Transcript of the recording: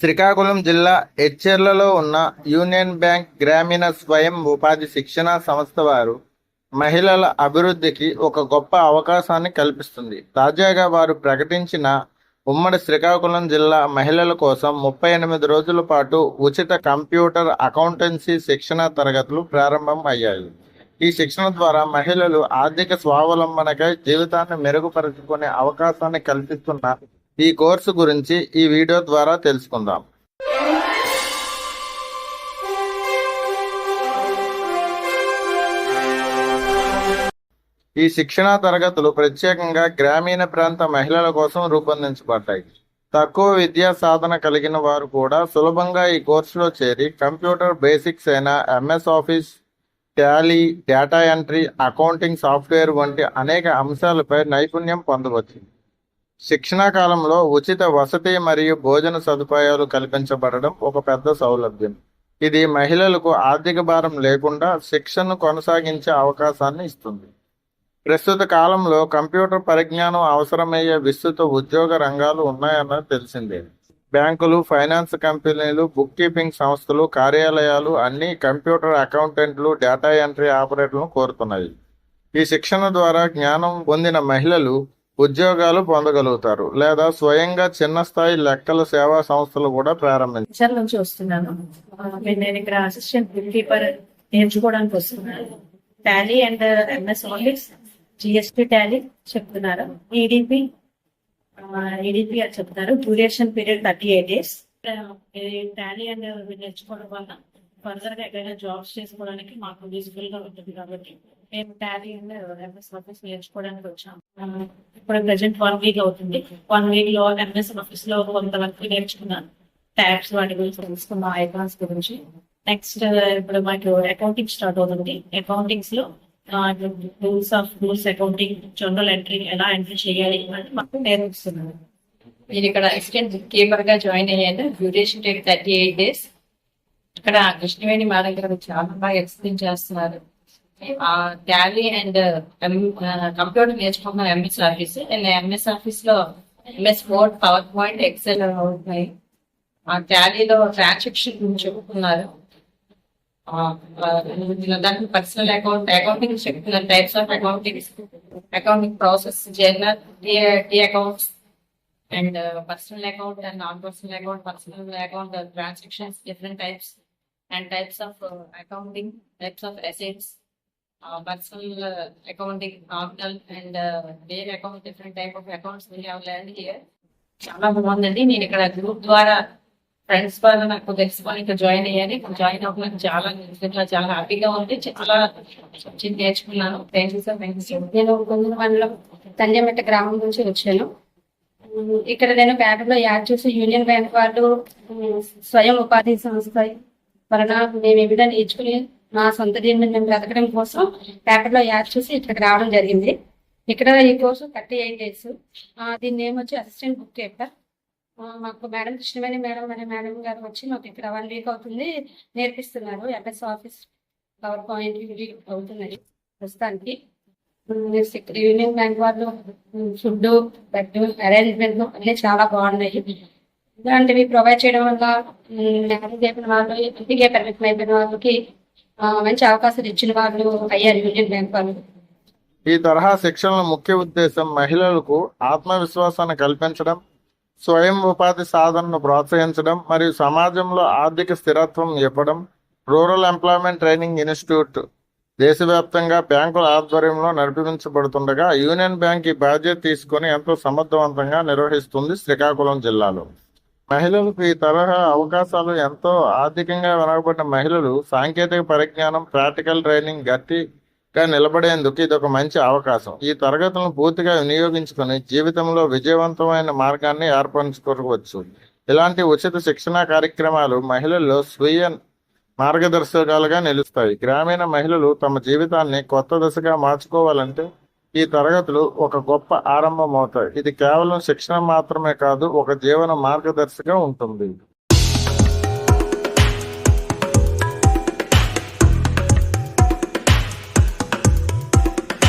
శ్రీకాకుళం జిల్లా ఎచ్చెర్లలో ఉన్న union bank గ్రామీణ స్వయం ఉపాధి శిక్షణా సంస్థ వారు మహిళల అభివృద్ధికి ఒక గొప్ప అవకాశాన్ని కల్పిస్తుంది. తాజాగా వారు ప్రకటించిన ఉమ్మడి శ్రీకాకుళం జిల్లా మహిళల కోసం 38 రోజుల పాటు ఉచిత కంప్యూటర్ అకౌంటెన్సీ శిక్షణా తరగతులు ప్రారంభం అయ్యాయి. ఈ శిక్షణ ద్వారా మహిళలు ఆర్థిక స్వావలంబనకై జీవితాన్ని మెరుగుపరుచుకునే అవకాశాన్ని కల్పిస్తున్న ఈ కోర్సు గురించి ఈ వీడియో ద్వారా తెలుసుకుందాం. ఈ శిక్షణా తరగతులు ప్రత్యేకంగా గ్రామీణ ప్రాంత మహిళల కోసం రూపొందించబడ్డాయి. తక్కువ విద్యా సాధన కలిగిన వారు కూడా సులభంగా ఈ కోర్సులో చేరి కంప్యూటర్ బేసిక్స్ అయిన MS office, Tally, data entry, accounting software వంటి అనేక అంశాలపై నైపుణ్యం పొందవచ్చు. శిక్షణా కాలంలో ఉచిత వసతి మరియు భోజన సదుపాయాలు కల్పించబడడం ఒక పెద్ద సౌలభ్యం. ఇది మహిళలకు ఆర్థిక భారం లేకుండా శిక్షణను కొనసాగించే అవకాశాన్ని ఇస్తుంది. ప్రస్తుత కాలంలో కంప్యూటర్ పరిజ్ఞానం అవసరమయ్యే విస్తృత ఉద్యోగ రంగాలు ఉన్నాయన్నది తెలిసిందే. బ్యాంకులు, ఫైనాన్స్ కంపెనీలు, బుక్ కీపింగ్ సంస్థలు, కార్యాలయాలు అన్నీ కంప్యూటర్ అకౌంటెంట్లు, డేటా ఎంట్రీ ఆపరేటర్లను కోరుతున్నాయి. ఈ శిక్షణ ద్వారా జ్ఞానం పొందిన మహిళలు ఉద్యోగాలు పొందగలుగుతారు లేదా స్వయంగా చిన్న స్థాయి లెక్కల సేవా సంస్థలు కూడా ప్రారంభించారు. నుంచి వస్తున్నాను. నేను ఇక్కడ అసిస్టెంట్ బుక్ కీపర్ నేర్చుకోవడానికి వస్తున్నాను. Tally and MS office, GST Tally చెప్తున్నారు. ఈడిపి అని చెప్తున్నారు. Duration period 38 days. Tally and నేర్చుకోవడం వల్ల ఫర్దర్ గా ఎక్కడైనా జాబ్స్ చేసుకోవడానికి మాకు యూజ్ఫుల్ గా ఉంటుంది. కాబట్టి మేము టాలీ అండ్ ఎంఎస్ ఆఫీస్ నేర్చుకోవడానికి వచ్చాము. ఇప్పుడు ప్రెసెంట్ 1 week అవుతుంది. 1 week లో ఎంఎస్ ఆఫీస్ లో కొంతవరకు నేర్చుకున్నాను. ట్యాబ్స్ వాటి గురించి తెలుసుకున్నాం, ఐకాన్స్ గురించి. నెక్స్ట్ ఇప్పుడు మాకు అకౌంటింగ్ స్టార్ట్ అవుతుంది. అకౌంటింగ్స్ లో రూల్స్ అకౌంటింగ్, జనరల్ ఎంట్రీ ఎలా ఎంట్రీ చేయాలి అని మాకు నేర్పిస్తున్నారు. నేను ఇక్కడ అసిస్టెంట్ బుక్ కీపర్ గా జాయిన్ అయ్యాను. Duration 38 days. ఇక్కడ కృష్ణవేణి మేడం గారు చాలా బాగా ఎక్స్ప్లెయిన్ చేస్తున్నారు. టాలీ అండ్ కంప్యూటర్ నేర్చుకుంటున్నాను. MS Office and MS Office లో MS Word, PowerPoint, Excel అవుతున్నాయి. టాలీలో ట్రాన్సాక్షన్ గురించి చెప్పుకున్నారు. దానికి పర్సనల్ అకౌంటింగ్ చెప్తున్నారు. Types of accounting process, journal, T accounts and personal account and non personal account, personal account transactions, different types and types of accounting, types of assets, personal accounting, nominal and their account, different type of accounts we have learned here. చాలా బాగుందండి. నేను ఇక్కడ group ద్వారా friends ద్వారా నాకు తెలుసుకొని ఇక్కడ join అయ్యాను. జాయిన్ అవ్వడానికి చాలా హ్యాపీగా ఉంది. చాలా నేర్చుకున్నాను. Thank you sir. Thank you sir. నేను కొందరు మండలం తల్లిమెట్ట గ్రామం నుంచి వచ్చాను. ఇక్కడ నేను పేపర్లో యాడ్ చేసి యూనియన్ బ్యాంక్ వాళ్ళు స్వయం ఉపాధి సంస్థ వలన మేము ఈ విధంగా నేర్చుకుని మా సొంత దీన్ని మేము బ్రతకడం కోసం పేపర్లో యాడ్ చేసి ఇక్కడికి రావడం జరిగింది. ఇక్కడ ఈ కోర్సు 38 days. దీని నేమ్ వచ్చి అసిస్టెంట్ బుక్ కీపర్. మాకు మేడం కృష్ణవేణి మేడం అనే మేడం గారు వచ్చి మాకు ఇక్కడ 1 week అవుతుంది నేర్పిస్తున్నారు. ఎంఎస్ ఆఫీస్, పవర్ పాయింట్ ఇవి అవుతున్నాయి ప్రస్తుతానికి. యూనియన్ బ్యాంక్ వాళ్ళు ఫుడ్, బెడ్ అరేంజ్మెంట్ అన్నీ చాలా బాగున్నాయి. ఇలాంటివి ప్రొవైడ్ చేయడం వల్ల మ్యారేజ్ అయిపోయిన వాళ్ళు, ఇంటికే పరిమితం అయిపోయిన వాళ్ళకి మంచి అవకాశాలు ఇచ్చిన వాళ్ళు అయ్యారు యూనియన్ బ్యాంక్ వాళ్ళు. ఈ తరహా శిక్షణల ముఖ్య ఉద్దేశం మహిళలకు ఆత్మవిశ్వాసాన్ని కల్పించడం, స్వయం ఉపాధి సాధనను ప్రోత్సహించడం మరియు సమాజంలో ఆర్థిక స్థిరత్వం ఇవ్వడం. రూరల్ ఎంప్లాయ్మెంట్ ట్రైనింగ్ ఇన్స్టిట్యూట్ దేశవ్యాప్తంగా బ్యాంకుల ఆధ్వర్యంలో నడిపించబడుతుండగా యూనియన్ బ్యాంక్ ఈ బాధ్యత తీసుకొని ఎంతో సమర్థవంతంగా నిర్వహిస్తుంది శ్రీకాకుళం జిల్లాలో. మహిళలకు ఈ తరహా అవకాశాలు ఎంతో ఆర్థికంగా వెనకబడిన మహిళలు సాంకేతిక పరిజ్ఞానం, ప్రాక్టికల్ ట్రైనింగ్ గట్టిగా నిలబడేందుకు ఇది ఒక మంచి అవకాశం. ఈ తరగతులను పూర్తిగా వినియోగించుకొని జీవితంలో విజయవంతమైన మార్గాన్ని ఏర్పరచుకోవచ్చు. ఇలాంటి ఉచిత శిక్షణా కార్యక్రమాలు మహిళల్లో స్వీయ మార్గదర్శకాలుగా నిలుస్తాయి. గ్రామీణ మహిళలు తమ జీవితాన్ని కొత్త దశగా మార్చుకోవాలంటే ఈ తరగతులు ఒక గొప్ప ఆరంభం అవుతాయి. ఇది కేవలం శిక్షణ మాత్రమే కాదు, ఒక జీవన మార్గదర్శిగా ఉంటుంది.